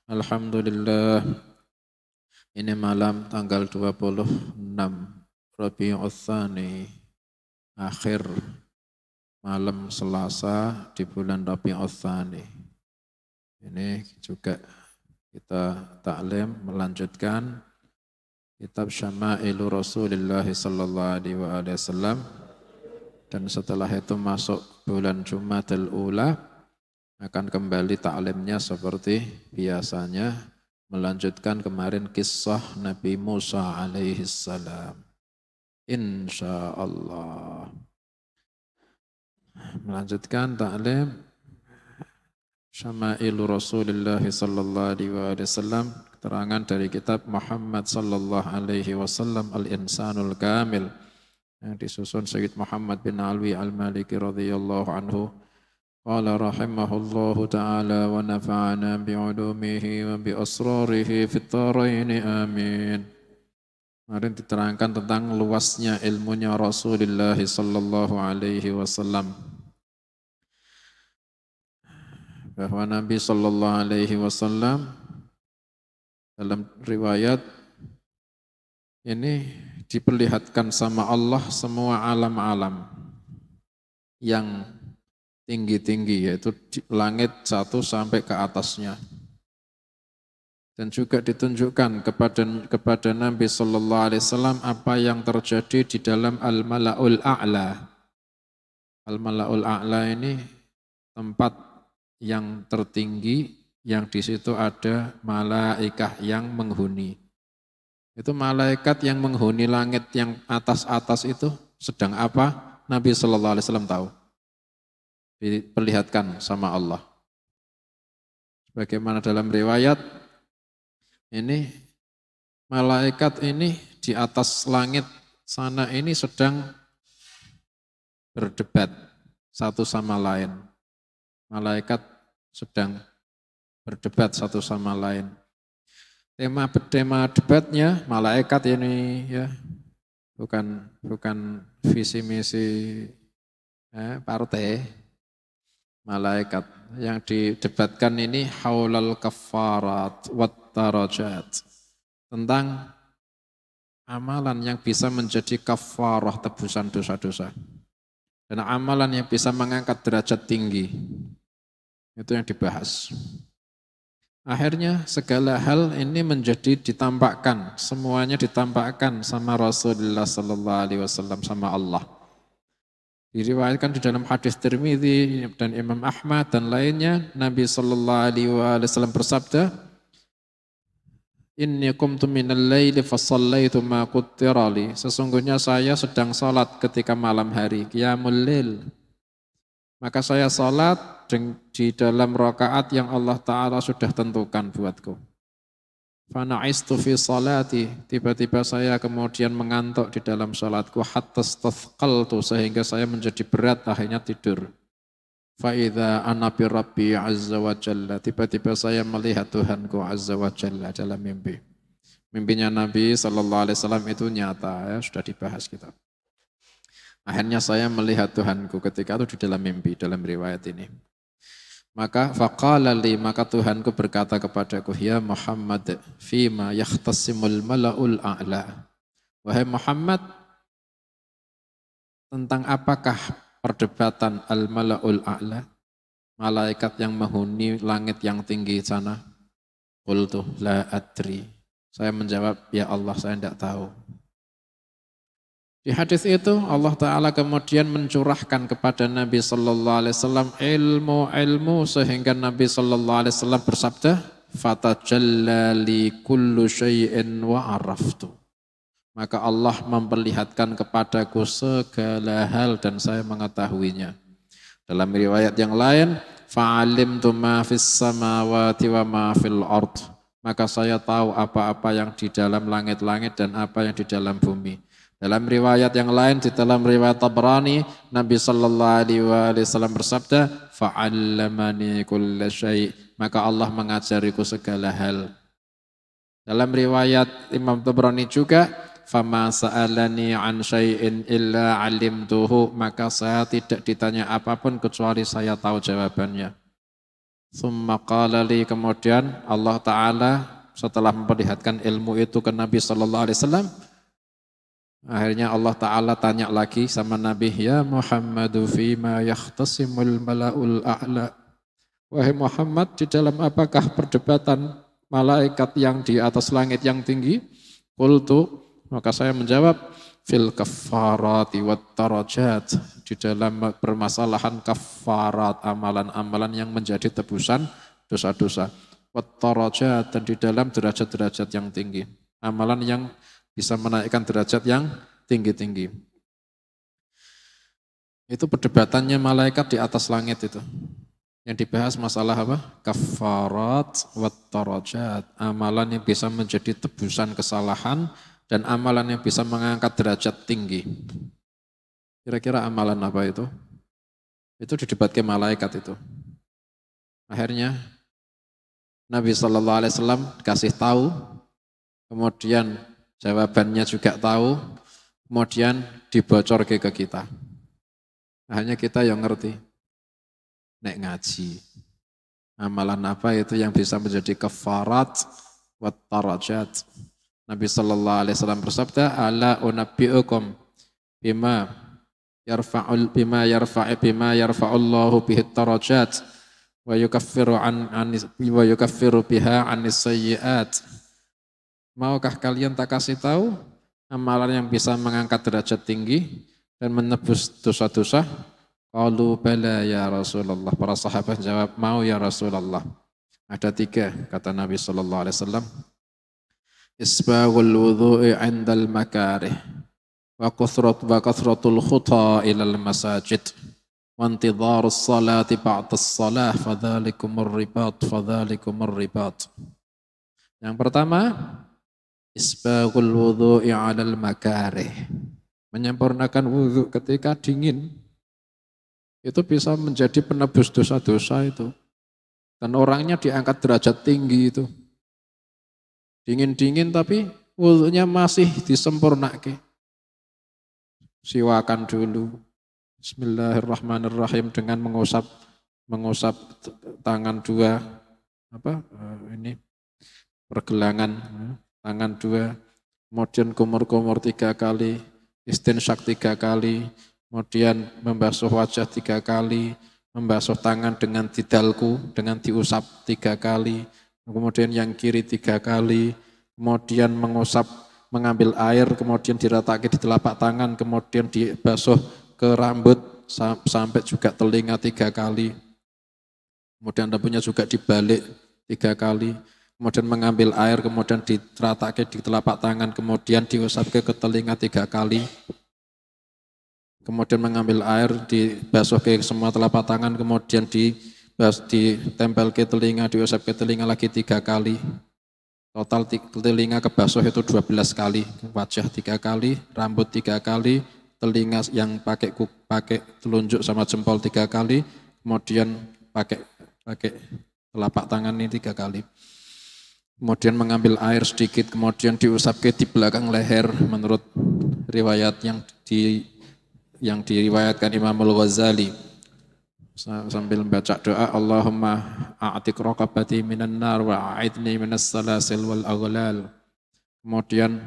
Alhamdulillah, ini malam tanggal 26 Rabiul Tsani, akhir malam Selasa di bulan Rabiul Tsani. Ini juga kita taklim melanjutkan kitab Syamailu Rasulullah sallallahu alaihi wasallam, dan setelah itu masuk bulan Jumadil Ula akan kembali taklimnya seperti biasanya, melanjutkan kemarin kisah Nabi Musa alaihi salam. Insyaallah. Melanjutkan taklim Syamailu Rasulullah sallallahu alaihi wasallam, keterangan dari kitab Muhammad sallallahu alaihi wasallam Al-Insanul Kamil yang disusun Sayyid Muhammad bin Alwi Al-Maliki radhiyallahu anhu. Qala rahimahullahu ta'ala wa nafa'ana bi'ulumihi wa bi'asrarihi fit tharaini amin. Kemarin diterangkan tentang luasnya ilmunya Rasulullah sallallahu alaihi wasallam, bahwa Nabi sallallahu alaihi wasallam dalam riwayat ini diperlihatkan sama Allah semua alam-alam yang tinggi-tinggi, yaitu di langit satu sampai ke atasnya. Dan juga ditunjukkan kepada Nabi sallallahu alaihi wasallam apa yang terjadi di dalam Al-Mala'ul A'la. Al-Mala'ul A'la ini tempat yang tertinggi, yang di situ ada malaikat yang menghuni. Itu malaikat yang menghuni langit yang atas-atas itu sedang apa? Nabi sallallahu alaihi wasallam tahu. Diperlihatkan sama Allah. Bagaimana dalam riwayat, ini malaikat ini di atas langit sana ini sedang berdebat satu sama lain. Malaikat sedang berdebat satu sama lain. Tema debatnya malaikat ini ya, bukan visi misi partai. Malaikat yang didebatkan ini haulal kafarat wat darajat, tentang amalan yang bisa menjadi kafarah, tebusan dosa-dosa, dan amalan yang bisa mengangkat derajat tinggi. Itu yang dibahas. Akhirnya segala hal ini menjadi ditampakkan, semuanya ditampakkan sama Rasulullah sallallahu alaihi wasallam, sama Allah. Diriwayatkan di dalam hadis Tirmidzi dan Imam Ahmad dan lainnya, Nabi sallallahu alaihi wasallam bersabda, "Inni qumtu minal laili fasallaitu ma quttira li." Sesungguhnya saya sedang salat ketika malam hari, qiyamul lail. Maka saya salat di dalam rakaat yang Allah Ta'ala sudah tentukan buatku. Fana'istu fi salati, tiba-tiba saya kemudian mengantuk di dalam salatku, hatta stathqaltu, sehingga saya menjadi berat, akhirnya tidur. Fa'idha ana bi rabbi azza wa jalla, tiba-tiba saya melihat Tuhanku azza wa jalla dalam mimpi. Mimpinya Nabi sallallahu alaihi wasallam itu nyata, ya, sudah dibahas kita. Akhirnya saya melihat Tuhanku ketika itu di dalam mimpi, dalam riwayat ini. Maka faqala li, maka Tuhanku berkata kepadaku, ya Muhammad, fima yakhtasimul mala'ul a'la. Wahai Muhammad, tentang apakah perdebatan al-mala'ul a'la, malaikat yang menghuni langit yang tinggi sana? Qultu la adri. Saya menjawab, ya Allah, saya tidak tahu. Di hadis itu Allah Ta'ala kemudian mencurahkan kepada Nabi Sallallahu Alaihi Wasallam ilmu-ilmu, sehingga Nabi Sallallahu Alaihi Wasallam bersabda, "Fatajalla li kullu syai'in wa araftu." Maka Allah memperlihatkan kepadaku segala hal dan saya mengetahuinya. Dalam riwayat yang lain, "Fa'alimtu ma fis samawati wa ma fil ard." Maka saya tahu apa-apa yang di dalam langit-langit dan apa yang di dalam bumi. Dalam riwayat yang lain, di dalam riwayat Tabrani, Nabi sallallahu alaihi wasallam bersabda, "Fa'allamani kulla syai'." Maka Allah mengajariku segala hal. Dalam riwayat Imam Tabrani juga, "Fama sa'alani an syai'in illa 'alimtuhu." Maka saya tidak ditanya apapun kecuali saya tahu jawabannya. Tsumma qala li, kemudian Allah Ta'ala setelah memperlihatkan ilmu itu ke Nabi Sallallahu Alaihi Wasallam, akhirnya Allah Ta'ala tanya lagi sama Nabi, ya Muhammadu fima yakhtasimul mala'ul a'la. Wahai Muhammad, di dalam apakah perdebatan malaikat yang di atas langit yang tinggi? Qultu, maka saya menjawab, fil kaffarati wat darajat, di dalam permasalahan kafarat, amalan-amalan yang menjadi tebusan dosa-dosa. Wat darajat, dan di dalam derajat-derajat yang tinggi. Amalan yang bisa menaikkan derajat yang tinggi-tinggi. Itu perdebatannya malaikat di atas langit itu. Yang dibahas masalah apa? Kafarat wat darajat, amalan yang bisa menjadi tebusan kesalahan dan amalan yang bisa mengangkat derajat tinggi. Kira-kira amalan apa itu? Itu didebatkan malaikat itu. Akhirnya Nabi Sallallahu Alaihi Wasallam kasih tahu, kemudian jawabannya juga tahu, kemudian dibocor ke kita. Hanya kita yang ngerti. Nek ngaji. Amalan apa itu yang bisa menjadi kafarat wat darajat? Nabi Sallallahu Alaihi Wasallam bersabda, ala unabbiukum bima yarfa'ullahu bihi darajat wa yukaffiru biha anis sayyi'at. Maukah kalian tak kasih tahu amalan yang bisa mengangkat derajat tinggi dan menebus dosa-dosa? Qalu bala ya Rasulullah. Para sahabat jawab, mau ya Rasulullah. Ada 3 kata Nabi Sallallahu Alaihi Wasallam. Isbaghul wudhu'i 'indal makarih wa kathratul khuta ilal masajid wa intidharus salati ba'das salah fadhalikumur ribat. Yang pertama, isbaghul wudhu'i 'alal makarih. Menyempurnakan wudhu ketika dingin. Itu bisa menjadi penebus dosa-dosa itu. Dan orangnya diangkat derajat tinggi itu. Dingin-dingin tapi wudhunya masih disempurnakan. Siwakan dulu. Bismillahirrahmanirrahim dengan mengusap tangan 2, ini pergelangan tangan 2, kemudian kumur-kumur 3 kali, istinsyak 3 kali, kemudian membasuh wajah 3 kali, membasuh tangan dengan didalku, dengan diusap 3 kali, kemudian yang kiri 3 kali, kemudian mengambil air, kemudian diratakan di telapak tangan, kemudian dibasuh ke rambut sampai juga telinga 3 kali, kemudian rambutnya juga dibalik 3 kali, kemudian mengambil air, kemudian diratakan di telapak tangan, kemudian diusap ke telinga 3 kali, kemudian mengambil air, dibasuh ke semua telapak tangan, kemudian ditempel ke telinga, diusap ke telinga lagi 3 kali. Total telinga kebasuh itu 12 kali, wajah 3 kali, rambut 3 kali, telinga yang pakai telunjuk sama jempol 3 kali, kemudian pakai telapak tangan ini 3 kali. Kemudian mengambil air sedikit, kemudian diusap ke di belakang leher menurut riwayat yang diriwayatkan Imam Al-Ghazali sambil membaca doa, Allahumma a'tiq raqabati minan nar wa a'idni minas salasil wal aghlal. Kemudian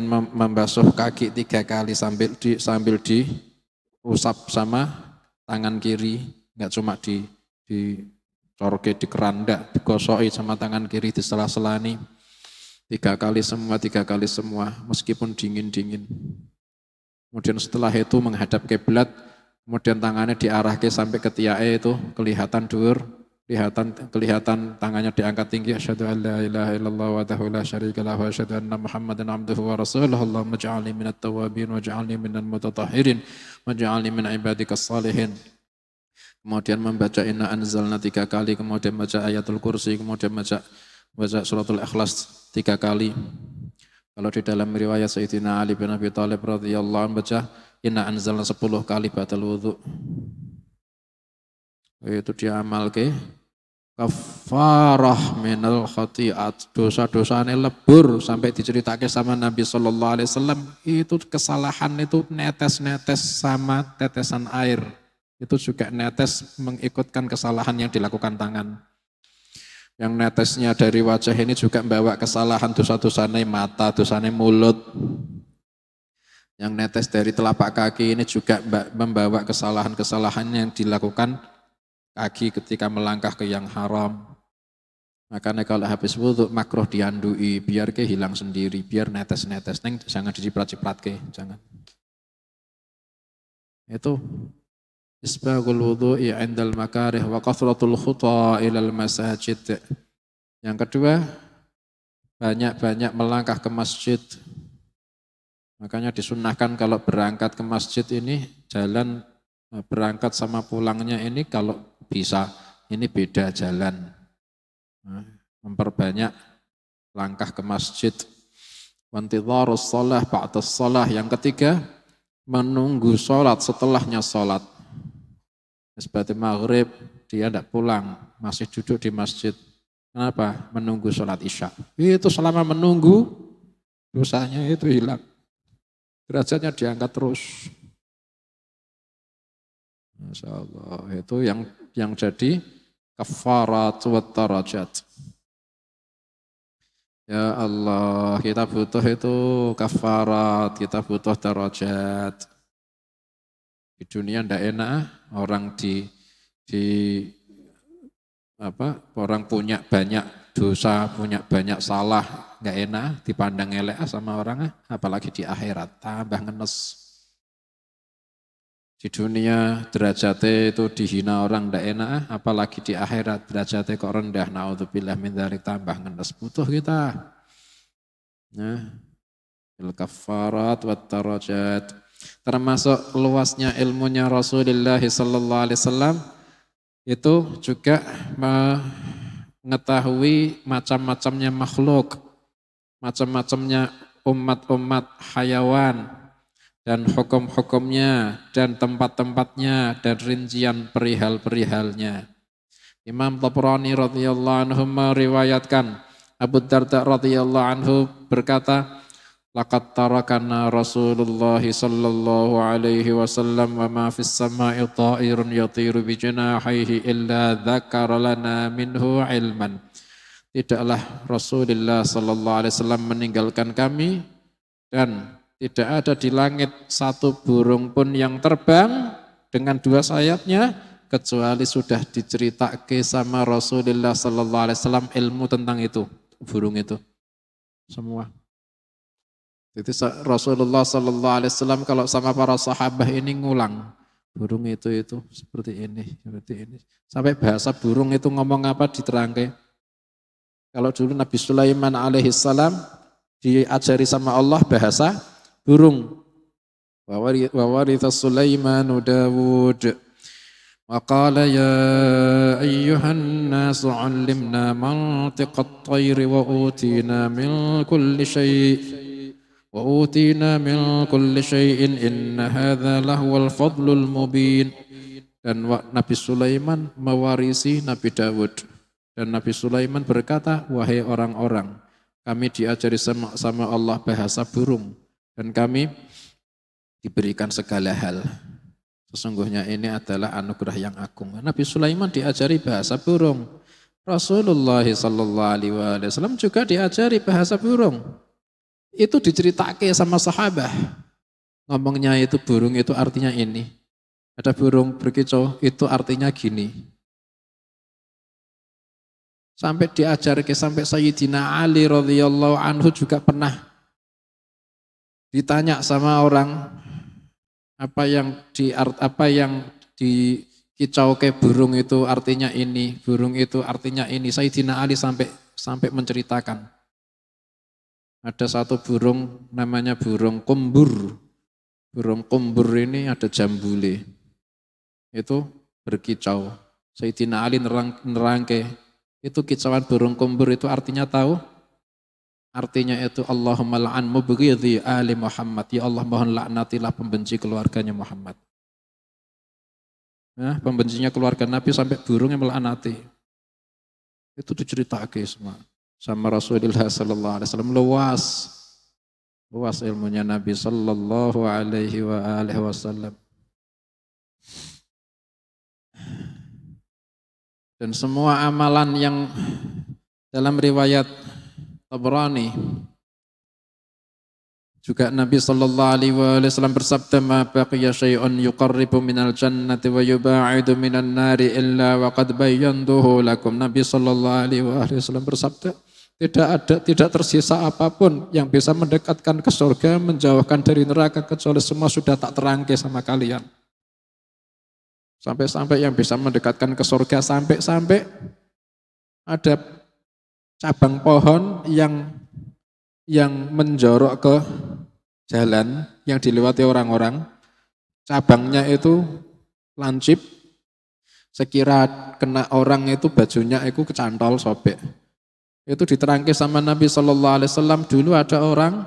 membasuh kaki 3 kali sambil diusap sama tangan kiri, enggak cuma dicorke di keranda, digosoi sama tangan kiri di sela-selani 3 kali semua meskipun dingin-dingin. Kemudian setelah itu menghadap kiblat, kemudian tangannya diarahkan sampai ke tiae itu kelihatan dur, kelihatan tangannya diangkat tinggi. Asyhadu an la ilaha illallah wahdahu la syarika lahu wa asyhadu anna Muhammadan abduhu wa rasuluhu. Allahumma ij'alni minat tawwabin waj'alni minal mutatahhirin waj'alni min ibadikas salihin. Kemudian membaca inna anzalna 3 kali, kemudian baca ayatul kursi, kemudian baca suratul ikhlas 3 kali. Kalau di dalam riwayat Sayyidina Ali bin Abi Thalib radhiyallahu anhu baca inna anzalna 10 kali batal wudhu. Itu diamal ke kafarah minal khati'at, dosa-dosanya lebur sampai diceritakan sama Nabi Sallallahu Alaihi Wasallam. Itu kesalahan itu netes-netes sama tetesan air, itu juga netes mengikutkan kesalahan yang dilakukan tangan. Yang netesnya dari wajah ini juga membawa kesalahan dosa-dosanya mata, dosanya mulut. Yang netes dari telapak kaki ini juga membawa kesalahan-kesalahan yang dilakukan kaki ketika melangkah ke yang haram. Makanya kalau habis wudhu makruh diandui, biar ke hilang sendiri, biar netes-netes, jangan diciprat-ciprat ke, jangan. Itu isbagul wudhu'i 'indal makarih wa kathratul khuta ilal masajid. Yang kedua, banyak-banyak melangkah ke masjid. Makanya disunnahkan kalau berangkat ke masjid ini jalan berangkat sama pulangnya ini kalau bisa ini beda jalan. Memperbanyak langkah ke masjid. Wantidharus shalah ba'das shalah. Yang ketiga, menunggu sholat setelahnya sholat. Seperti maghrib dia tidak pulang, masih duduk di masjid. Kenapa? Menunggu sholat isya. Itu selama menunggu dosanya itu hilang. Derajatnya diangkat terus. Masya Allah, itu yang jadi kafarat wa darajat. Ya Allah, kita butuh itu kafarat, kita butuh darajat. Di dunia ndak enak, orang orang punya banyak dosa, punya banyak salah, nggak enak, dipandang elek sama orang, apalagi di akhirat, tambah ngenes. Di dunia derajatnya itu dihina orang ndak enak, apalagi di akhirat derajatnya kok rendah, naudzubillah min dzalik, tambah ngenes. Butuh kita. Nah, al-kaffarat wat darajat. Termasuk luasnya ilmunya Rasulullah sallallahu alaihi wasallam itu juga mengetahui macam-macamnya makhluk, macam-macamnya umat-umat hayawan, dan hukum-hukumnya, dan tempat-tempatnya, dan rincian perihal-perihalnya. Imam Tabrani radhiyallahu anhu meriwayatkan, Abu Darda radhiyallahu anhu berkata, laqad tarakana Rasulullah sallallahu alaihi wasallam wa ma fis sama'i ta'irun yatiru bi janahihi illa dzakara lana minhu ilman. Tidaklah Rasulullah sallallahu alaihi wasallam meninggalkan kami dan tidak ada di langit satu burung pun yang terbang dengan dua sayapnya kecuali sudah diceritakan sama Rasulullah sallallahu alaihi wasallam ilmu tentang itu, burung itu. Semua. Jadi Rasulullah sallallahu alaihi wasallam kalau sama para sahabat ini ngulang burung itu seperti ini, seperti ini. Sampai bahasa burung itu ngomong apa diterangke. Kalau dulu Nabi Sulaiman alaihi salam diajari sama Allah bahasa burung. Wa waritha Sulaiman Dawud. Wa qala ya ayyuhan nas 'allimna mantiqat tayri wa utina min kulli syai'. وَأُوتِينَا مِنْ كُلِّ شَيْءٍ إِنَّ هَذَا لَهُوَ الْفَضْلُ الْمُبِينُ. Dan Nabi Sulaiman mewarisi Nabi Dawud. Dan Nabi Sulaiman berkata, wahai orang-orang, kami diajari sama Allah bahasa burung. Dan kami diberikan segala hal. Sesungguhnya ini adalah anugerah yang agung. Nabi Sulaiman diajari bahasa burung. Rasulullah sallallahu alaihi wasallam juga diajari bahasa burung. Itu diceritake sama sahabat. Ngomongnya itu burung itu artinya ini. Ada burung berkicau itu artinya gini. Sampai diajarkan sampai Sayyidina Ali radhiyallahu anhu juga pernah ditanya sama orang apa yang dikicauke burung itu artinya ini, burung itu artinya ini. Sayyidina Ali sampai menceritakan. Ada satu burung namanya burung kumbur. Burung kumbur ini ada jambule. Itu berkicau. Sayyidina Ali nerangke. Itu kicauan burung kumbur itu artinya tahu? Artinya itu Allahumma la'an mubghidhi ali Muhammad. Ya Allah mohon laknatilah pembenci keluarganya Muhammad. Nah, pembencinya keluarga Nabi sampai burungnya melaknati. Itu diceritakan semua. Sama Rasulullah sallallahu alaihi wasallam luas ilmunya Nabi sallallahu alaihi wasallam. Dan semua amalan yang dalam riwayat Tabrani juga Nabi sallallahu alaihi wasallam bersabda, "Ma baqiya syai'un yuqarribu minal jannati wa yuba'idu minan nari illa wa qad bayyantuhu lakum." Nabi sallallahu alaihi wasallam bersabda, tidak tersisa apapun yang bisa mendekatkan ke surga, menjauhkan dari neraka, kecuali semua sudah tak terangkai sama kalian. Sampai-sampai yang bisa mendekatkan ke surga, sampai-sampai ada cabang pohon yang menjorok ke jalan yang dilewati orang-orang, cabangnya itu lancip, sekira kena orang itu bajunya itu kecantol sobek. Itu diterangke sama Nabi sallallahu alaihi wasallam, dulu ada orang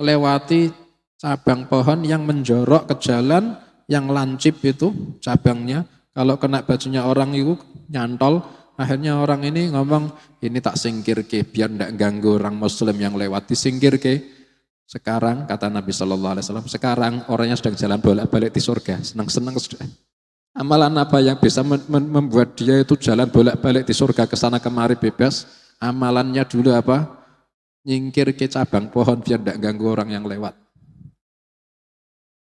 melewati cabang pohon yang menjorok ke jalan yang lancip itu cabangnya, kalau kena bajunya orang itu nyantol. Akhirnya orang ini ngomong, ini tak singkir ke biar tidak ganggu orang muslim yang lewat, disingkir ke. Sekarang kata Nabi sallallahu alaihi wasallam, sekarang orangnya sedang jalan bolak-balik di surga, senang-senang sudah. Amalan apa yang bisa membuat dia itu jalan bolak-balik di surga, kesana kemari bebas? Amalannya dulu apa? Nyingkir ke cabang pohon biar tidak ganggu orang yang lewat.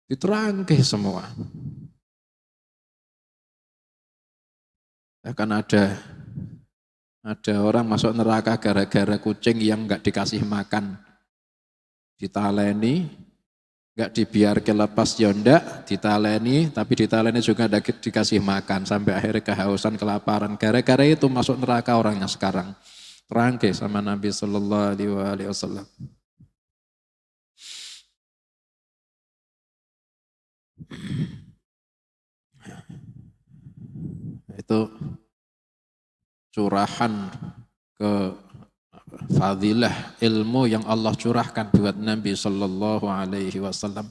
Diterangke semua. Akan ada orang masuk neraka gara-gara kucing yang enggak dikasih makan. Ditaleni, enggak dibiarkan lepas ya enggak, ditaleni, tapi ditaleni juga enggak dikasih makan. Sampai akhirnya kehausan, kelaparan. Gara-gara itu masuk neraka orangnya sekarang. Terangke sama Nabi sallallahu alaihi wasallam. Itu curahan ke fadilah ilmu yang Allah curahkan buat Nabi sallallahu alaihi wasallam.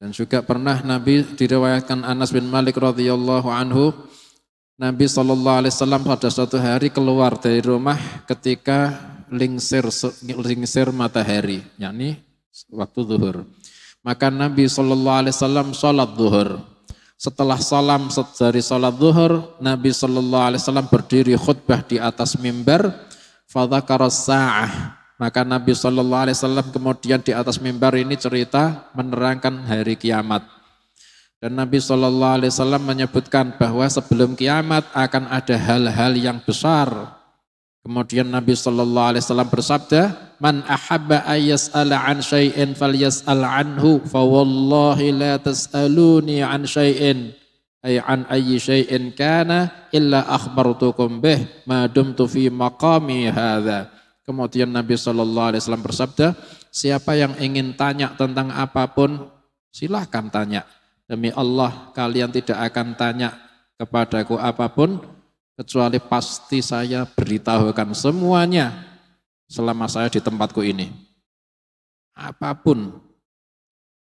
Dan juga pernah Nabi, diriwayatkan Anas bin Malik radhiyallahu anhu, Nabi sallallahu alaihi wasallam pada suatu hari keluar dari rumah ketika lingsir matahari, yakni waktu zuhur. Maka Nabi sallallahu alaihi wasallam salat zuhur. Setelah salam dari salat zuhur, Nabi sallallahu alaihi wasallam berdiri khutbah di atas mimbar, fadzakara sa'ah. Maka Nabi sallallahu alaihi wasallam kemudian di atas mimbar ini cerita menerangkan hari kiamat. Dan Nabi sallallahu alaihi wasallam menyebutkan bahwa sebelum kiamat akan ada hal-hal yang besar. Kemudian Nabi sallallahu alaihi wasallam bersabda, "Man ahabba ayyas'ala an syai'in falyas'al anhu, fa wallahi la tas'aluni an syai'in ay an ayyi syai'in kana illa akhbartukum bih ma dumtu fi maqami hadza." Kemudian Nabi sallallahu alaihi wasallam bersabda, siapa yang ingin tanya tentang apapun, silahkan tanya. Demi Allah, kalian tidak akan tanya kepadaku apapun, kecuali pasti saya beritahukan semuanya selama saya di tempatku ini. Apapun.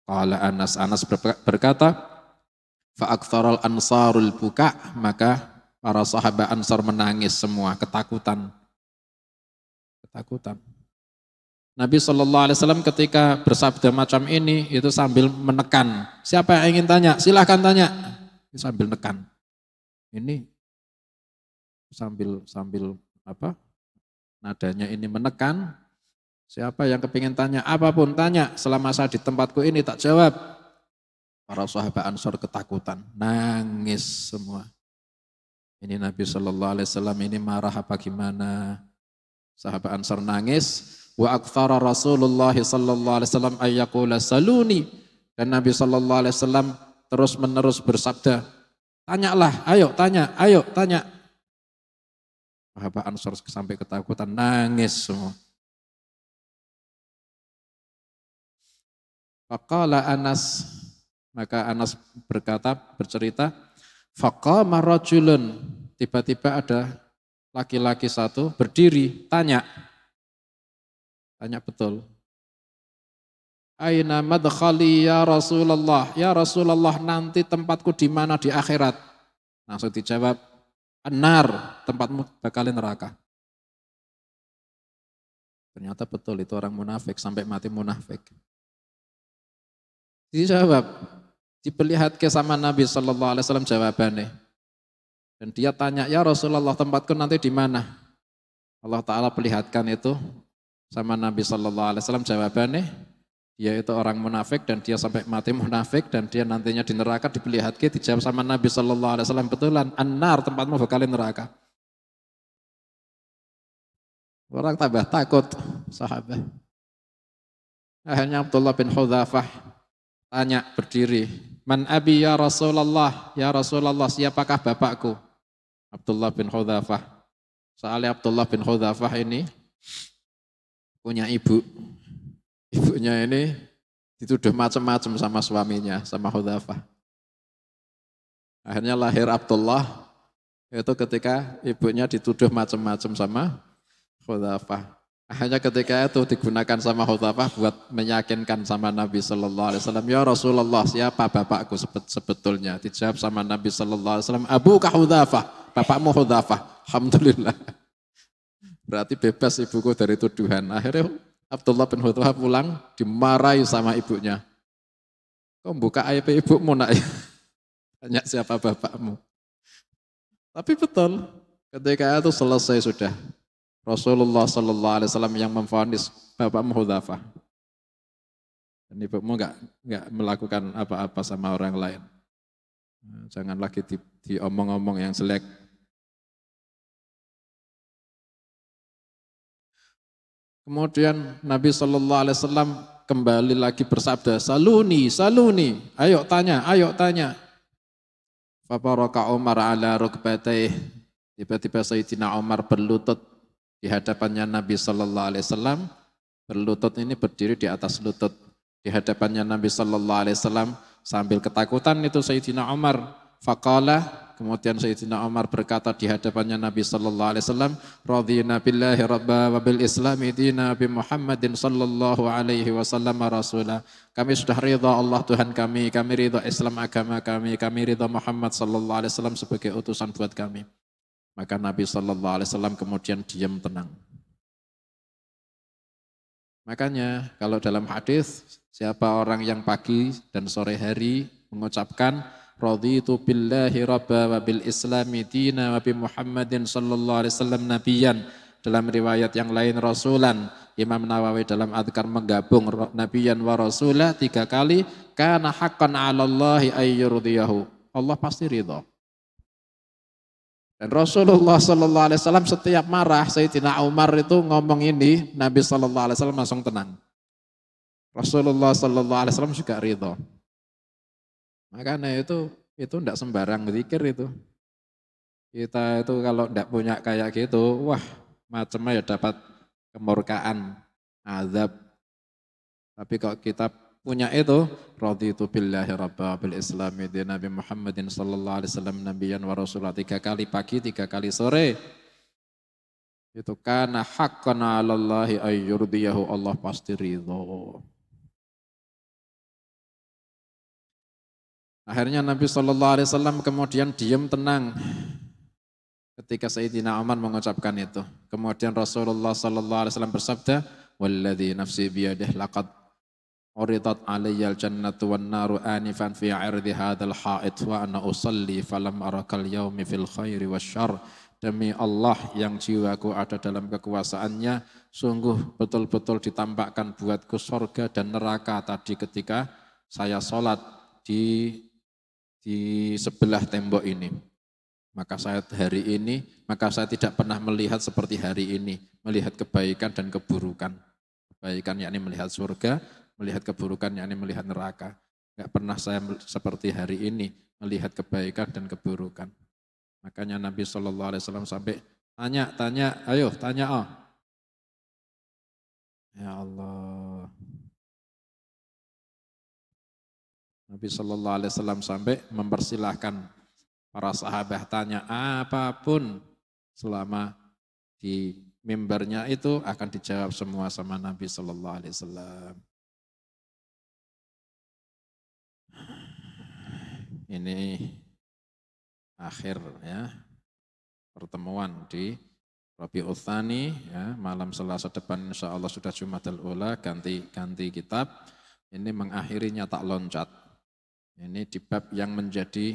Qala Anas berkata, fa'aktharal ansarul buka, maka para sahabat Ansar menangis semua, ketakutan. Nabi SAW ketika bersabda macam ini, itu sambil menekan. Siapa yang ingin tanya? Silahkan tanya. Sambil nekan. Ini sambil apa? Nadanya ini menekan. Siapa yang kepingin tanya? Apapun tanya. Selama saya di tempatku ini tak jawab. Para sahabat Ansar ketakutan. Nangis semua. Ini Nabi SAW ini marah apa gimana? Sahabat Ansar nangis. Wa aktsara Rasulullah sallallahu alaihi wasallam ayyaqula saluni, dan Nabi sallallahu alaihi wasallam terus menerus bersabda, tanyalah, ayo tanya. Sahabat Ansar sampai ketakutan, nangis semua. Faqala Anas, maka Anas bercerita, faqama rajulun, tiba-tiba ada laki-laki satu berdiri, tanya betul. Aina madkhali ya Rasulullah? Ya Rasulullah, nanti tempatku di mana di akhirat? Langsung dijawab, an-nar, tempatmu bakal neraka. Ternyata betul itu orang munafik, sampai mati munafik. Dijawab, diperlihatkan sama Nabi sallallahu alaihi wasallam jawabannya. Dan dia tanya, ya Rasulullah tempatku nanti di mana? Allah Ta'ala perlihatkan itu sama Nabi Sallallahu Alaihi Wasallam jawabannya, dia itu orang munafik dan dia sampai mati munafik dan dia nantinya di neraka diperlihatkan dijawab sama Nabi Sallallahu Alaihi Wasallam betulan, an-nar tempatmu bakal neraka. Orang tambah takut sahabat. Akhirnya Abdullah bin Hudzafah tanya berdiri, man abi ya Rasulullah, siapakah bapakku? Abdullah bin Hudzafah. Soalnya Abdullah bin Hudzafah ini punya ibu. Ibunya ini dituduh macam-macam sama suaminya, sama Hudzafah. Akhirnya lahir Abdullah, itu ketika ibunya dituduh macam-macam sama Hudzafah. Akhirnya ketika itu digunakan sama Hudzafah buat meyakinkan sama Nabi Sallallahu Alaihi Wasallam, ya Rasulullah siapa bapakku sebetulnya? Dijawab sama Nabi Sallallahu Alaihi Wasallam, abuka Hudzafah. Bapakmu Hudzafah, alhamdulillah. Berarti bebas ibuku dari tuduhan. Akhirnya Abdullah bin Hudzafah pulang dimarahi sama ibunya. Kau buka aib ibumu nak? Tanya siapa bapakmu. Tapi betul, ketika itu selesai sudah. Rasulullah Sallallahu Alaihi Wasallam yang memvonis bapakmu Hudzafah. Dan ibumu enggak melakukan apa-apa sama orang lain. Jangan lagi diomong-omong yang jelek. Kemudian Nabi Sallallahu Alaihi Wasallam kembali lagi bersabda, saluni, ayo tanya. Fabaraka Umar ala rukbatayh. Tiba-tiba Sayyidina Umar berlutut di hadapannya Nabi Sallallahu Alaihi Wasallam. Berlutut ini berdiri di atas lutut di hadapannya Nabi Sallallahu Alaihi Wasallam sambil ketakutan itu Sayyidina Umar. Faqala, kemudian Sayyidina Umar berkata di hadapannya Nabi Sallallahu Alaihi Wasallam, radhina billahi rabba wa bil islami dina bi Muhammadin sallallahu alaihi wasallam rasulah. Kami sudah ridha Allah Tuhan kami ridha Islam agama kami ridha Muhammad sallallahu alaihi wasallam sebagai utusan buat kami. Maka Nabi Sallallahu Alaihi Wasallam kemudian diam tenang. Makanya kalau dalam hadis, siapa orang yang pagi dan sore hari mengucapkan raditu billahi rabba wa bil islami dina wa bi Muhammadin sallallahu alaihi wasallam nabiyan, dalam riwayat yang lain rasulan, Imam Nawawi dalam adhkar menggabung nabiyan wa rasulah 3 kali, kana haqqan 'ala Allahi ayyurdiyahu. Allah pasti ridha. Dan Rasulullah Sallallahu Alaihi Wasallam setiap marah Sayyidina Umar itu ngomong ini, Nabi Sallallahu Alaihi Wasallam langsung tenang. Rasulullah Sallallahu Alaihi Wasallam juga ridho. Makanya itu tidak sembarang zikir itu. Kita itu kalau tidak punya kayak gitu, wah macamnya ya dapat kemurkaan, azab. Tapi kalau kita punya itu, raditu billahi rabba bil islami di Nabi Muhammadin sallallahu alaihi wasallam nabiyan wa rasulah 3 kali pagi, 3 kali sore. Itu kana haqqan 'ala Allahi ayyurdiyahu, Allah pasti ridho. Akhirnya Nabi sallallahu alaihi wasallam kemudian diam tenang ketika Sayyidina Umar mengucapkan itu. Kemudian Rasulullah sallallahu alaihi wasallam bersabda, walladzi nafsi biyadihi laqad uridat alayyal jannatu wan naru anifan fi 'irdi hadzal ha'id wa ana usalli falam arakal yaumi fil khairi wasyarr. Demi Allah yang jiwaku ada dalam kekuasaannya, sungguh betul-betul ditampakkan buatku surga dan neraka tadi ketika saya sholat di sebelah tembok ini. Maka saya tidak pernah melihat seperti hari ini, melihat kebaikan dan keburukan. Kebaikan yakni melihat surga, melihat keburukan yakni melihat neraka. Enggak pernah saya seperti hari ini melihat kebaikan dan keburukan. Makanya Nabi Shallallahu Alaihi Wasallam sampai tanya, ayo tanya oh. Ya Allah. Nabi Shallallahu Alaihi Wasallam sampai mempersilahkan para sahabat tanya apapun selama di mimbarnya itu akan dijawab semua sama Nabi Shallallahu Alaihi Wasallam. Ini akhir ya pertemuan di Rabiul Tsani ya, malam Selasa depan insya Allah sudah Jumatul Ula, ganti kitab. Ini mengakhirinya tak loncat. Ini di bab yang menjadi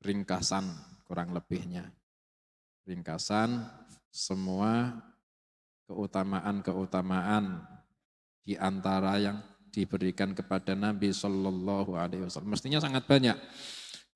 ringkasan kurang lebihnya. ringkasan semua keutamaan-keutamaan di antara yang diberikan kepada Nabi Shallallahu Alaihi Wasallam. Mestinya sangat banyak.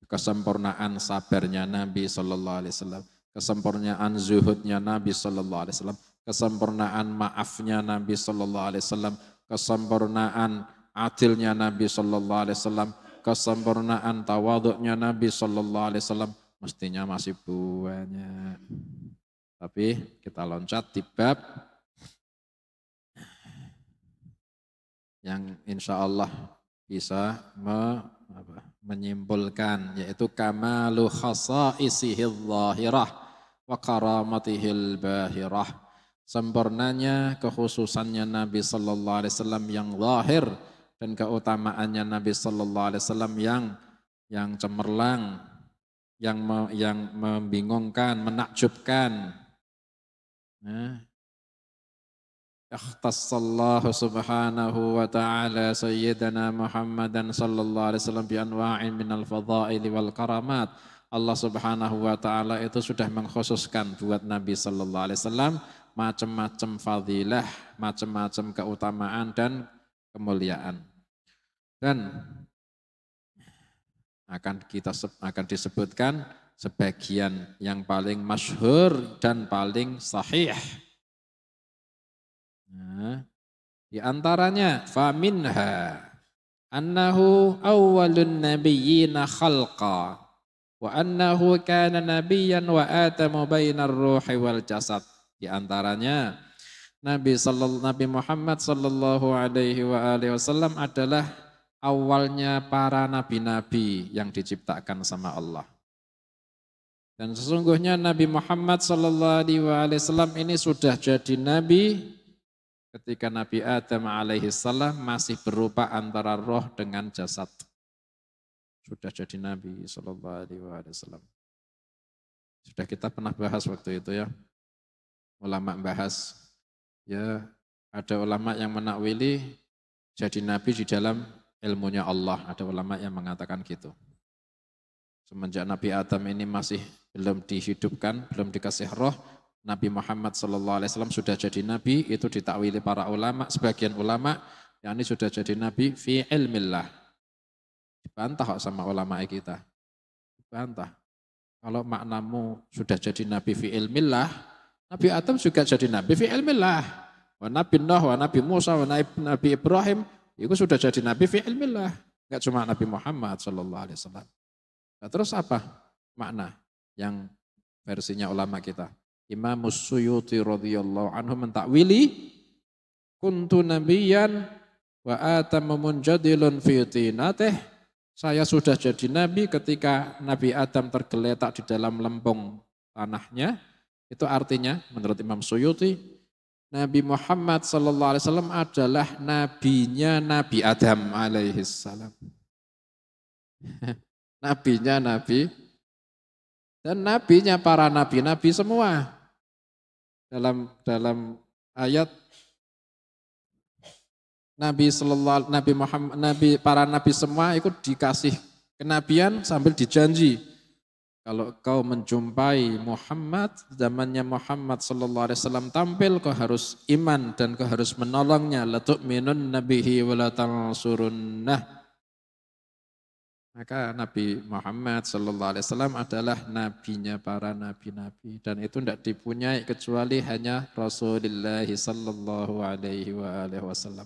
Kesempurnaan sabarnya Nabi Shallallahu Alaihi Wasallam, kesempurnaan zuhudnya Nabi Shallallahu Alaihi Wasallam, kesempurnaan maafnya Nabi Shallallahu Alaihi Wasallam, kesempurnaan adilnya Nabi Shallallahu Alaihi Wasallam, kesempurnaan tawaduknya Nabi Shallallahu Alaihi Wasallam. Mestinya masih banyak. Tapi kita loncat di bab yang insya Allah bisa menyimpulkan, yaitu kamalu khasaisihil zahirah wa karamatihil bahirah. Sempurnanya kekhususannya Nabi Sallallahu Alaihi Wasallam yang zahir dan keutamaannya Nabi Sallallahu Alaihi Wasallam yang cemerlang, yang membingungkan, menakjubkan. Ikhtassallahu subhanahu wa ta'ala sayyidana Muhammadan sallallahu alaihi wasallam bi anwa'in minal fadha'ili wal karamat. Allah subhanahu wa ta'ala itu sudah mengkhususkan buat Nabi sallallahu alaihi wasallam macam-macam fadilah, macam-macam keutamaan dan kemuliaan. Dan akan disebutkan sebagian yang paling masyhur dan paling sahih. Nah, di antaranya faminha annahu awwalun nabiyyina khalqa wa annahu kana nabiyyan wa atamu bainar ruhi wal jasad. Di antaranya Nabi Muhammad sallallahu alaihi wasallam adalah awalnya para nabi-nabi yang diciptakan sama Allah. Dan sesungguhnya Nabi Muhammad sallallahu alaihi wasallam ini sudah jadi nabi ketika Nabi Adam alaihissalam masih berupa antara roh dengan jasad. Sudah jadi Nabi sallallahu alaihi wasallam. Sudah kita pernah bahas waktu itu ya. Ulama bahas. Ya, ada ulama yang menakwili jadi Nabi di dalam ilmunya Allah. Ada ulama yang mengatakan gitu. Semenjak Nabi Adam ini masih belum dihidupkan, belum dikasih roh, Nabi Muhammad SAW sudah jadi Nabi, itu ditakwili para ulama, sebagian ulama, yang ini sudah jadi Nabi fi ilmillah. Dibantah sama ulama kita. Dibantah. Kalau maknamu sudah jadi Nabi fi ilmillah, Nabi Adam juga jadi Nabi fi ilmillah. Wa Nabi Nuh, wa Nabi Musa, wa Nabi Ibrahim, itu sudah jadi Nabi fi ilmillah. Enggak cuma Nabi Muhammad SAW. Nah, terus apa makna yang versinya ulama kita? Imam Suyuti radhiyallahu anhu mentakwili kuntu nabiyyan wa atamu munjadilun fi tinatih. Saya sudah jadi nabi ketika Nabi Adam tergeletak di dalam lempung tanahnya. Itu artinya menurut Imam Suyuti Nabi Muhammad sallallahu alaihi wasallam adalah nabinya Nabi Adam alaihi salam. Nabinya Nabi dan nabinya para nabi-nabi semua. Dalam ayat para nabi semua ikut dikasih kenabian sambil dijanji. Kalau kau menjumpai Muhammad, zamannya Muhammad sallallahu alaihi wasallam tampil, kau harus iman dan kau harus menolongnya. La tu'minun nabihi wa la tansurunnah. Maka Nabi Muhammad sallallahu alaihi wasallam adalah nabinya para nabi-nabi dan itu tidak dipunyai kecuali hanya Rasulullah sallallahu alaihi wasallam.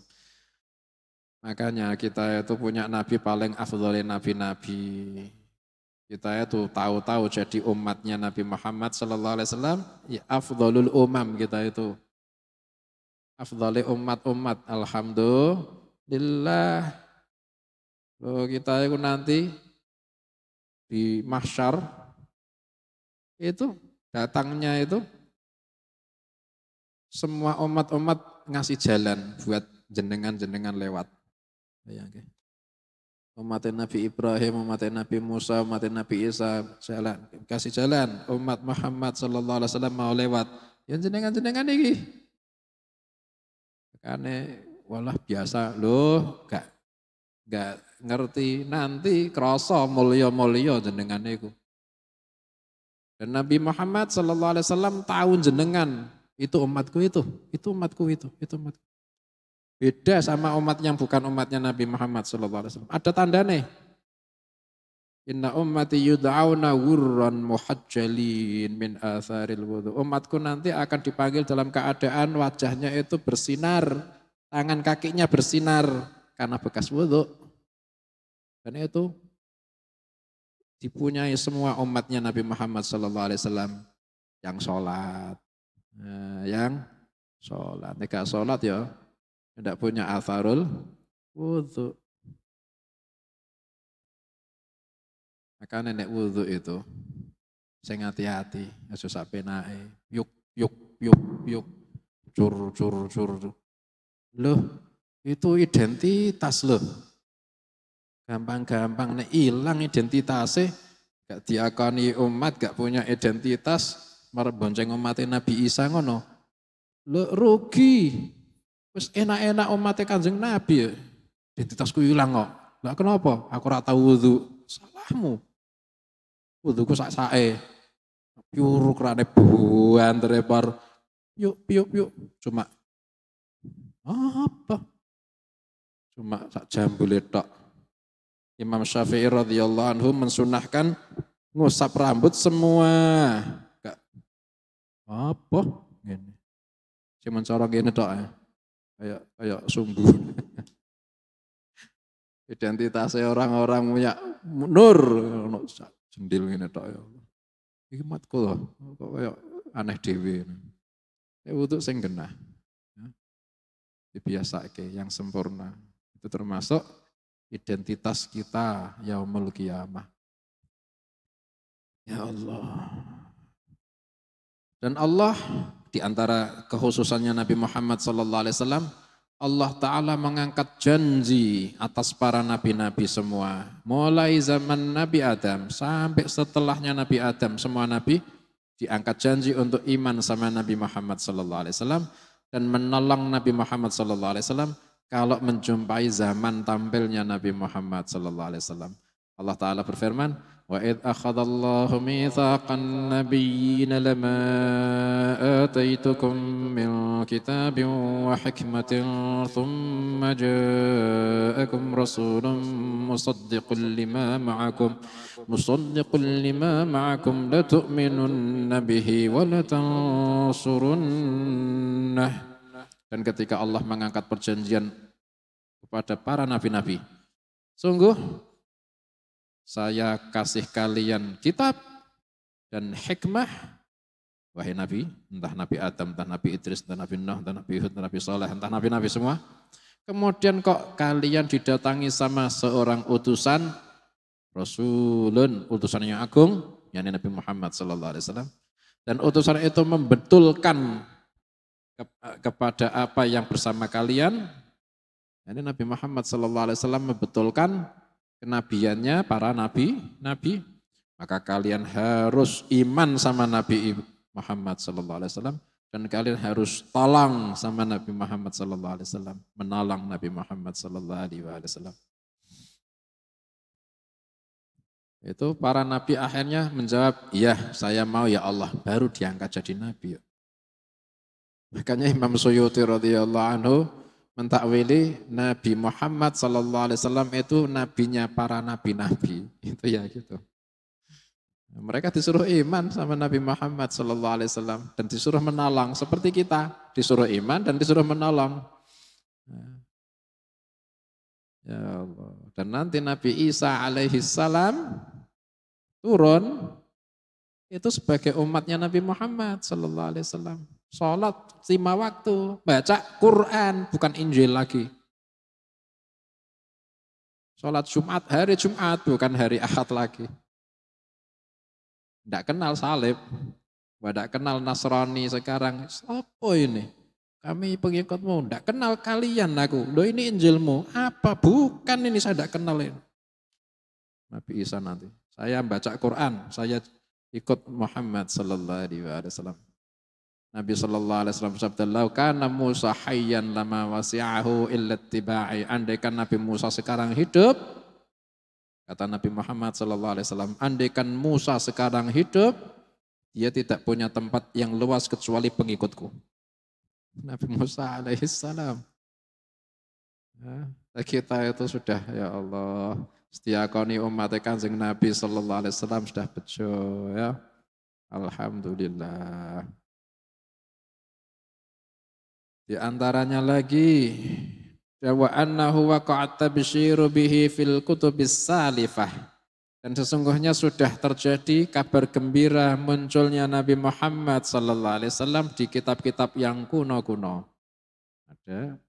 Makanya kita itu punya nabi paling afdhalin nabi-nabi. Kita itu tahu-tahu jadi umatnya Nabi Muhammad sallallahu alaihi wasallam, ya afdhalul umam kita itu. Afdhali umat-umat, alhamdulillah. Kita itu nanti di mahsyar itu datangnya itu semua umat-umat ngasih jalan buat jenengan-jenengan lewat. Umat Nabi Ibrahim, umat Nabi Musa, umat Nabi Isa jalan, kasih jalan. Umat Muhammad sallallahu alaihi wasallam mau lewat. Ya jenengan-jenengan iki. Karena walah biasa loh, gak ngerti nanti krasa mulya-mulya jenengan niku. Dan Nabi Muhammad sallallahu alaihi wasallam tahu jenengan, itu umatku itu umatku itu umatku. Beda sama umat yang bukan umatnya Nabi Muhammad sallallahu alaihi wasallam. Ada tandanya. Inna ummati yud'auna wurran muhajjalin min atharil wudhu. Umatku nanti akan dipanggil dalam keadaan wajahnya itu bersinar, tangan kakinya bersinar karena bekas wudhu. Dan itu dipunyai semua umatnya Nabi Muhammad SAW yang sholat. Nah, yang sholat. Nek sholat ya, tidak punya atharul wudhu. Maka nenek wudhu itu, saya hati-hati, aja sak penake, yuk, cur. Loh, itu identitas loh. Gampang-gampang, nek hilang identitasnya, gak diakoni umat, gak punya identitas, bonceng umatnya Nabi Isa ngono. Loh, rugi. Terus enak-enak umatnya Kanjeng Nabi ya. Identitasku hilang kok. Lah kenapa? Aku ora tau wudhu. Salahmu. Wudhuku sak-sake. Piuru kerane buan terepar. Yuk. Cuma apa? Cuma sak jambule tok. Imam Syafi'i radhiyallahu anhu mensunahkan ngusap rambut semua. Gak apa? Gini. Cuman cara gini tok ya. Kayak sumbu. Identitasnya orang-orang punya nur. Jendil ngene tok ya. Iki matku lho, kok kaya aneh dhewe. Wudu sing genah. Dibiasake yang sempurna. Itu termasuk identitas kita yaumul qiyamah. Ya Allah. Dan Allah di antara kekhususannya Nabi Muhammad sallallahu alaihi wasallam, Allah Ta'ala mengangkat janji atas para nabi-nabi semua. Mulai zaman Nabi Adam sampai setelahnya Nabi Adam, semua nabi diangkat janji untuk iman sama Nabi Muhammad SAW dan menolong Nabi Muhammad SAW kalau menjumpai zaman tampilnya Nabi Muhammad SAW. Allah Ta'ala berfirman, وَإِذْ أَخَذَ اللَّهُ مِيثَاقَ النَّبِيِّينَ لَمَا آتَيْتُكُم مِّن كِتَابٍ وَحِكْمَةٍ ثُمَّ جَاءَكُمْ رَسُولٌ مُصَدِّقٌ لِمَا مَعَكُمْ لَتُؤْمِنُنَّ بِهِ وَلَتَنصُرُنَّهُ. Dan ketika Allah mengangkat perjanjian kepada para nabi-nabi, sungguh saya kasih kalian kitab dan hikmah, wahai Nabi, entah Nabi Adam, entah Nabi Idris, entah Nabi Nuh, entah Nabi Hud, entah Nabi Saleh, entah Nabi-Nabi semua. Kemudian kok kalian didatangi sama seorang utusan, Rasulun, utusan yang agung, yakni Nabi Muhammad SAW. Dan utusan itu membetulkan kepada apa yang bersama kalian, yakni Nabi Muhammad SAW membetulkan kenabiannya para nabi, maka kalian harus iman sama Nabi Muhammad SAW dan kalian harus tolong sama Nabi Muhammad SAW, menolong Nabi Muhammad SAW. Itu para nabi akhirnya menjawab, iya saya mau ya Allah, baru diangkat jadi nabi. Makanya Imam Suyuti radhiyallahu anhu mentakwili Nabi Muhammad SAW itu nabinya para nabi-nabi. Itu ya gitu. Mereka disuruh iman sama Nabi Muhammad SAW dan disuruh menolong. Seperti kita, disuruh iman dan disuruh menolong. Ya Allah. Dan nanti Nabi Isa alaihissalam turun itu sebagai umatnya Nabi Muhammad SAW. Sholat 5 waktu, baca Quran, bukan Injil lagi. Sholat Jumat, hari Jumat, bukan hari Ahad lagi. Tidak kenal salib, tidak kenal Nasrani sekarang. Apa ini? Kami pengikutmu, tidak kenal kalian aku. Loh ini Injilmu, apa? Bukan ini, saya tidak kenal ini. Nabi Isa nanti, saya baca Quran, saya ikut Muhammad SAW. Nabi SAW bersabda, "Lau kana Musa hayyan lama wasi'ahu illa ittiba'i." Andaikan Nabi Musa sekarang hidup, kata Nabi Muhammad SAW, andaikan Musa sekarang hidup, Dia tidak punya tempat yang luas kecuali pengikutku. Nabi Musa alaihissalam. Nah, kita itu sudah, ya Allah, setiakoni umat Kanjeng Nabi sallallahu alaihi wasallam sudah bejo ya. Alhamdulillah. Di antaranya lagi wa annahu waqa'a tabsyiru bihi fil kutubis salifah. Dan sesungguhnya sudah terjadi kabar gembira munculnya Nabi Muhammad sallallahu alaihi wasallam di kitab-kitab yang kuno-kuno. Ada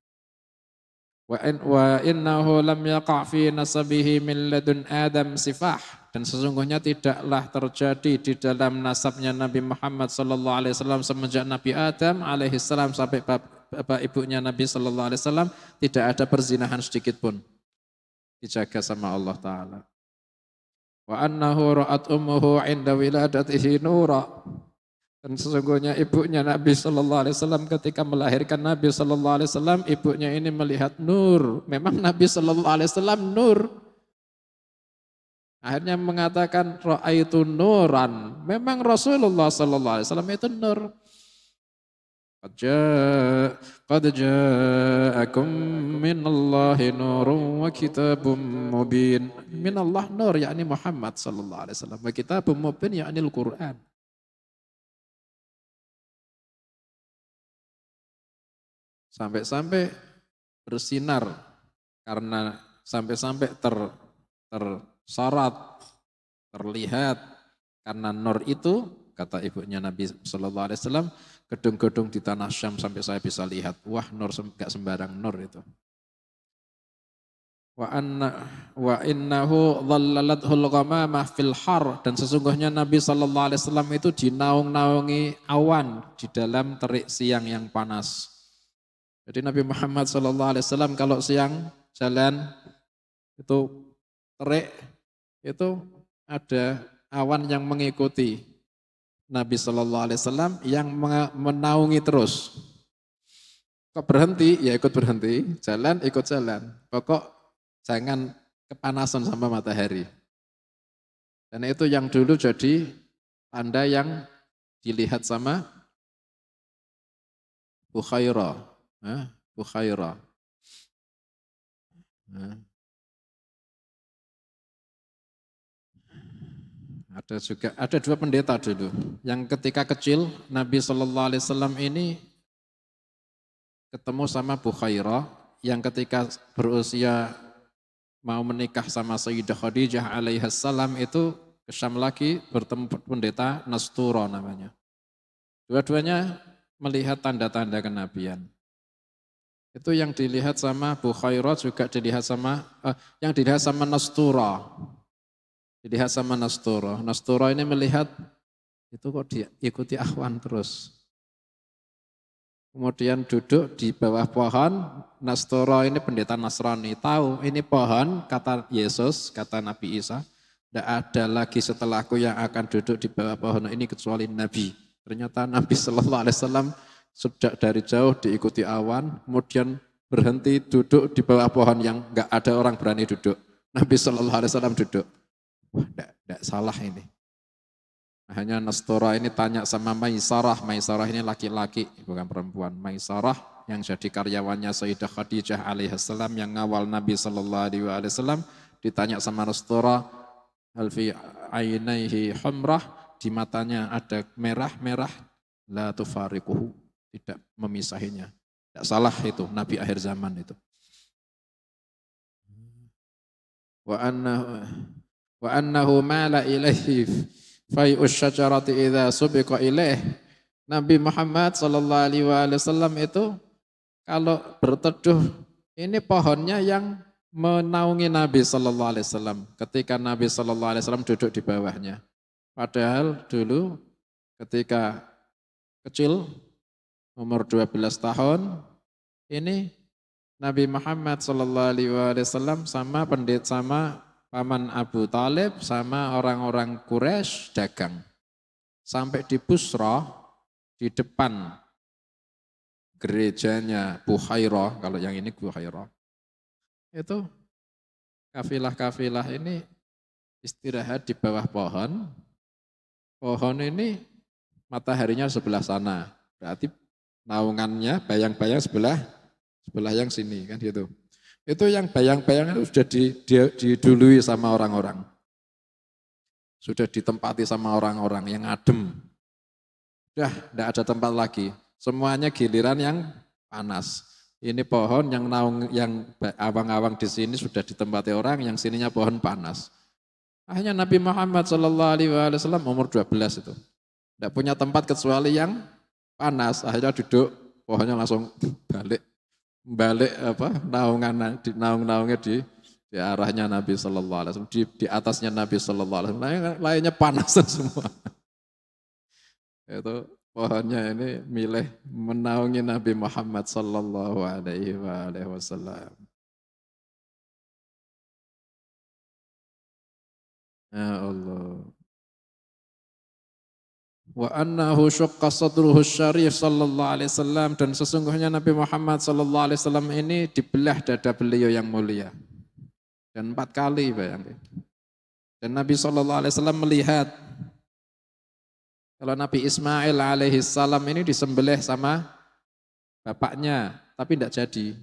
wa innahu lam yaqa' fi nasabihi min ladun Adam sifah, dan sesungguhnya tidaklah terjadi di dalam nasabnya Nabi Muhammad sallallahu alaihi wasallam semenjak Nabi Adam alaihi salam sampai bapak ibunya Nabi sallallahu alaihi wasallam tidak ada perzinahan sedikit pun. Dijaga sama Allah taala. Wa annahu ra'at ummuhu 'inda wiladatihi nura. Dan sesungguhnya ibunya Nabi Sallallahu Alaihi Wasallam ketika melahirkan Nabi Sallallahu Alaihi Wasallam, ibunya ini melihat nur. Memang Nabi Sallallahu Alaihi Wasallam nur. Akhirnya mengatakan ra'aitu nuran. Memang Rasulullah Sallallahu Alaihi Wasallam itu nur. Qad ja'akum minallahi nurun wa kitabum mubin. Minallah nur yakni Muhammad Sallallahu Alaihi Wasallam. Wa kitabum mubin yakni Al-Quran. Sampai-sampai bersinar karena sampai-sampai tersorot, terlihat karena nur itu, kata ibunya Nabi Sallallahu Alaihi Wasallam, gedung-gedung di tanah Syam sampai saya bisa lihat, wah nur gak sembarang nur itu. Wa innahu dhallalathul ghamamah fil har, dan sesungguhnya Nabi Sallallahu Alaihi Wasallam itu dinaung-naungi awan di dalam terik siang yang panas. Jadi Nabi Muhammad SAW kalau siang jalan itu terik, itu ada awan yang mengikuti Nabi SAW yang menaungi terus. Kok berhenti? Ya ikut berhenti, jalan ikut jalan. Pokok jangan kepanasan sama matahari. Dan itu yang dulu jadi tanda yang dilihat sama Bukhairah. Bukhairah. Ada dua pendeta dulu yang ketika kecil Nabi Sallallahu Alaihi Wasallam ini ketemu sama Bukhairah yang ketika berusia mau menikah sama Sayyidah Khadijah alaihissalam itu ke Syam lagi bertemu pendeta Nastura namanya. Dua-duanya melihat tanda-tanda kenabian. Itu yang dilihat sama Bukhairah juga dilihat sama yang dilihat sama Nastura. Dilihat sama Nastura. Nastura ini melihat itu kok dia ikuti awan terus. Kemudian duduk di bawah pohon. Nastura ini pendeta Nasrani, tahu ini pohon kata Yesus, kata Nabi Isa, tidak ada lagi setelahku yang akan duduk di bawah pohon ini kecuali Nabi. Ternyata Nabi Sallallahu Alaihi Wasallam sudah dari jauh diikuti awan, kemudian berhenti duduk di bawah pohon yang enggak ada orang berani duduk. Nabi Sallallahu Alaihi Wasallam duduk. Wah, enggak salah ini. Hanya Nastura ini tanya sama Maisarah. Maisarah ini laki-laki, bukan perempuan. Maisarah yang jadi karyawannya Sayyidah Khadijah alaihissalam yang ngawal Nabi Sallallahu Alaihi Wasallam. Ditanya sama Nastura, hal fi ainaihi humrah, di matanya ada merah-merah, la tufariquhu, tidak memisahinya. Tidak salah itu, Nabi akhir zaman itu. Wa annahu mala ilaihi fai'us syajarati idza subiqa ilaih. Nabi Muhammad sallallahu alaihi wasallam itu kalau berteduh ini pohonnya yang menaungi Nabi sallallahu alaihi wasallam ketika Nabi sallallahu alaihi wasallam duduk di bawahnya. Padahal dulu ketika kecil umur 12 tahun ini Nabi Muhammad sallallahu alaihi wasallam sama paman Abu Talib sama orang-orang Quraisy dagang. Sampai di Busra, di depan gerejanya Bukhairah, kalau yang ini Bukhairah. Itu kafilah-kafilah ini istirahat di bawah pohon. Pohon ini mataharinya sebelah sana. Berarti naungannya bayang-bayang sebelah yang sini kan gitu. Itu yang bayang-bayang itu sudah didului sama orang-orang. Sudah ditempati sama orang-orang yang adem. Sudah tidak ada tempat lagi. Semuanya giliran yang panas. Ini pohon yang naung yang awang-awang di sini sudah ditempati orang, yang sininya pohon panas. Akhirnya Nabi Muhammad SAW umur 12 itu. Tidak punya tempat kecuali yang panas. Akhirnya duduk, pohonnya langsung balik naung-naungnya di arahnya Nabi SAW, di atasnya Nabi SAW. Lainnya panasan semua. Itu pohonnya ini milih menaungi Nabi Muhammad sallallahu alaihi wasallam. Ya Allah. Wa annahu syaqqa sadruhu syarif sallallahu alaihi wasallam, dan sesungguhnya Nabi Muhammad sallallahu alaihi wasallam ini dibelah dada beliau yang mulia. Dan 4 kali bayangkan. Dan Nabi sallallahu alaihi wasallam melihat kalau Nabi Ismail alaihi salam ini disembelih sama bapaknya, tapi tidak jadi.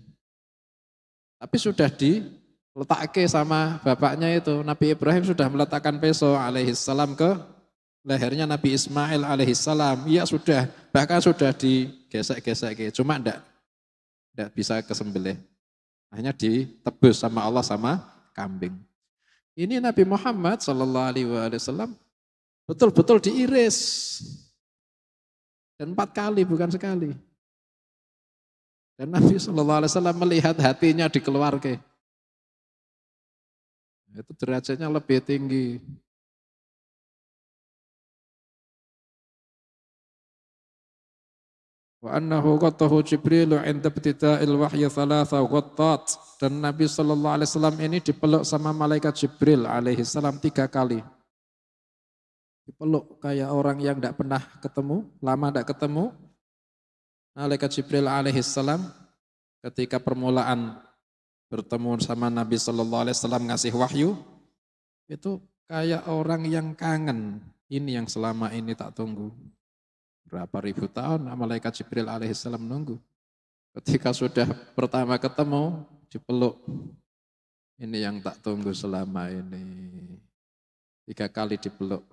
Tapi sudah diletakkan sama bapaknya itu. Nabi Ibrahim sudah meletakkan peso alaihi salam ke lehernya Nabi Ismail alaihi salam. Ya sudah, bahkan sudah digesek-gesek, cuma tidak bisa kesembelih. Hanya ditebus sama Allah sama kambing. Ini Nabi Muhammad sallallahu alaihi wasallam betul-betul diiris. Dan 4 kali, bukan sekali. Dan Nabi SAW melihat hatinya dikeluarkan. Itu derajatnya lebih tinggi. Wa annahu qattahu Jibril 'inda ibtida'il wahyi 3 ghattat. Dan Nabi SAW ini dipeluk sama malaikat Jibril alaihi salam 3 kali. Dipeluk kayak orang yang tidak pernah ketemu, lama tidak ketemu. Malaikat Jibril alaihi salam ketika permulaan bertemu sama Nabi sallallahu alaihi wasallam ngasih wahyu, itu kayak orang yang kangen. Ini yang selama ini tak tunggu. Berapa ribu tahun malaikat Jibril alaihi salam nunggu. Ketika sudah pertama ketemu, dipeluk. Ini yang tak tunggu selama ini. 3 kali dipeluk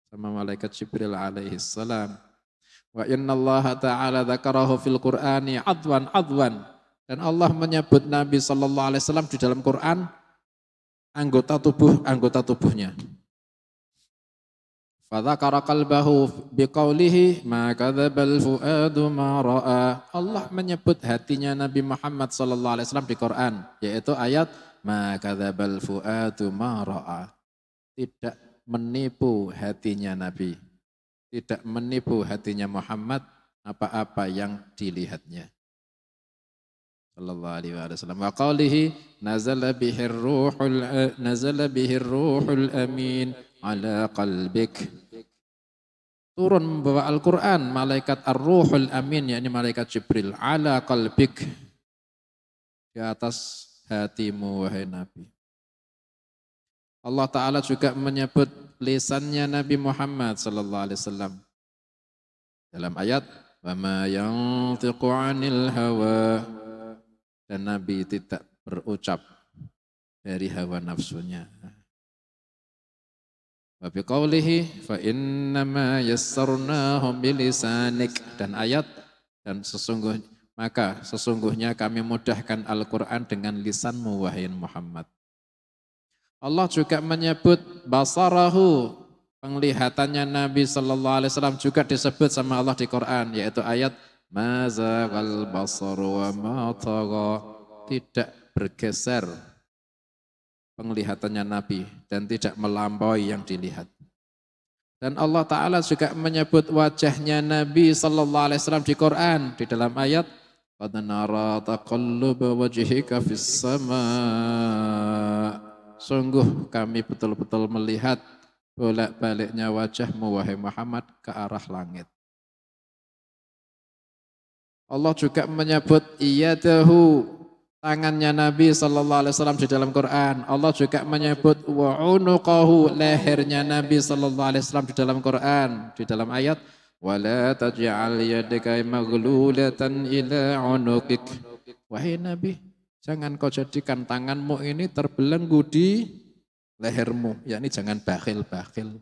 sama malaikat Jibril alaihi salam. Wa inna Allah ta'ala dzakarahu fil Qur'ani adwan. Dan Allah menyebut Nabi sallallahu alaihi wasallam di dalam Quran anggota tubuhnya. Fa dzakara qalbahu biqaulihi ma kadzabal fuadu ma ra'a. Allah menyebut hatinya Nabi Muhammad sallallahu alaihi wasallam di Quran, yaitu ayat ma kadzabal fuadu ma ra'a. Tidak menipu hatinya Nabi, tidak menipu hatinya Muhammad apa-apa yang dilihatnya. Sallallahu alaihi wasallam. Wa qalihi nazala bihir ruhul amin ala qalbik. Turun membawa Al-Quran malaikat ar-ruhul amin, yakni malaikat Jibril, ala qalbik, di atas hatimu wahai Nabi. Allah Ta'ala juga menyebut lisannya Nabi Muhammad sallallahu alaihi wasallam dalam ayat wa ma yantiqu 'anil hawa, dan Nabi tidak berucap dari hawa nafsunya. Wa biqaulihi fa innama yassarnahu bilisanik, dan ayat dan sesungguhnya kami mudahkan Al-Qur'an dengan lisanmu wahai Muhammad. Allah juga menyebut basarahu, penglihatannya Nabi sallallahu alaihi wasallam juga disebut sama Allah di Quran, yaitu ayat ma zaghal basaru wa ma tagha. Tidak bergeser penglihatannya Nabi dan tidak melampaui yang dilihat. Dan Allah Ta'ala juga menyebut wajahnya Nabi sallallahu alaihi wasallam di Quran di dalam ayat qad nara taqalluba wajhika fis sama'. Sungguh kami betul-betul melihat bolak-baliknya wajahmu wahai Muhammad ke arah langit. Allah juga menyebut iyadahu, tangannya Nabi sallallahu alaihi wasallam di dalam Quran. Allah juga menyebut wa unuqahu, lehernya Nabi sallallahu alaihi wasallam di dalam Quran di dalam ayat Wala taj'al yadaka maghlulatan ila 'unuqik. Wahai Nabi, jangan kau jadikan tanganmu ini terbelenggu di lehermu, yakni jangan bakhil-bakhil.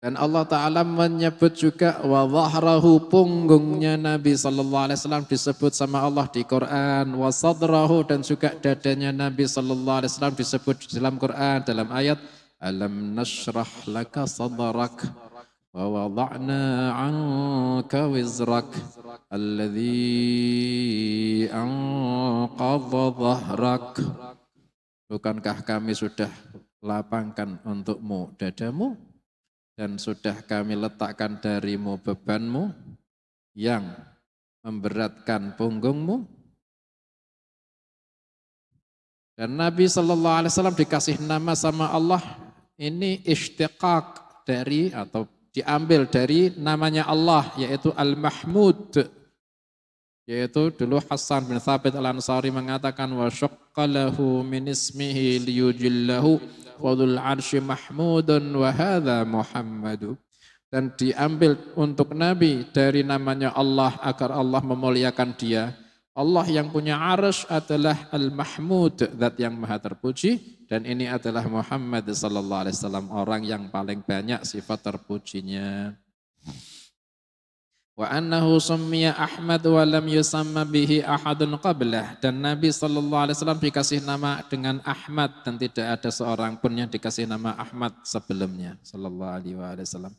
Dan Allah Ta'ala menyebut juga wa dhahrahu, punggungnya Nabi Sallallahu Alaihi Wasallam disebut sama Allah di Quran, wa sadrahu, dan juga dadanya Nabi Sallallahu Alaihi Wasallam disebut di dalam Quran dalam ayat alam nashrah laka sadrak wa wada'na anka wizrak alladhi anqadha dhahrak. Bukankah kami sudah lapangkan untukmu dadamu dan sudah kami letakkan darimu bebanmu yang memberatkan punggungmu. Dan Nabi Sallallahu Alaihi Wasallam dikasih nama sama Allah ini istiqaq dari atau diambil dari namanya Allah, yaitu Al-Mahmud. Yaitu dulu Hasan bin Thabit Al-Ansari mengatakan wa syaqqalahu min ismihi liyujillahu wadul arsy mahmudun wa hadha Muhammadu. Dan diambil untuk Nabi dari namanya Allah agar Allah memuliakan dia. Allah yang punya arsy adalah Al-Mahmud, zat yang maha terpuji, dan ini adalah Muhammad sallallahu alaihi wasallam, orang yang paling banyak sifat terpujinya. Wa annahu summiya Ahmad wa lam yusamma bihi ahadun qablah. Dan Nabi sallallahu alaihi wasallam dikasih nama dengan Ahmad dan tidak ada seorang pun yang dikasih nama Ahmad sebelumnya sallallahu alaihi wasallam.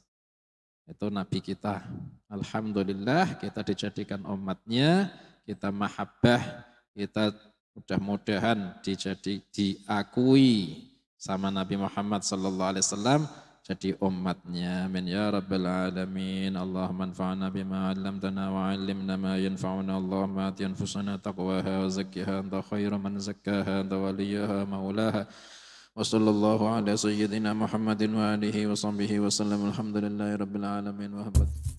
Itu Nabi kita. Alhamdulillah kita dijadikan umatnya, kita mahabbah, kita mudah-mudahan diakui sama Nabi Muhammad sallallahu alaihi wasallam jadi umatnya. Amin ya rabbal alamin. Allahumma anfa'na bima 'allamtana wa 'allimna ma yanfa'una. Allahumma ati anfusana taqwaha wa zakkiha anta khairu man zakkaha anta waliyaha maulaha. Wa sallallahu ala sayyidina Muhammadin wa alihi wa sahbihi wa sallam. Alhamdulillahi rabbil alamin wa habbat.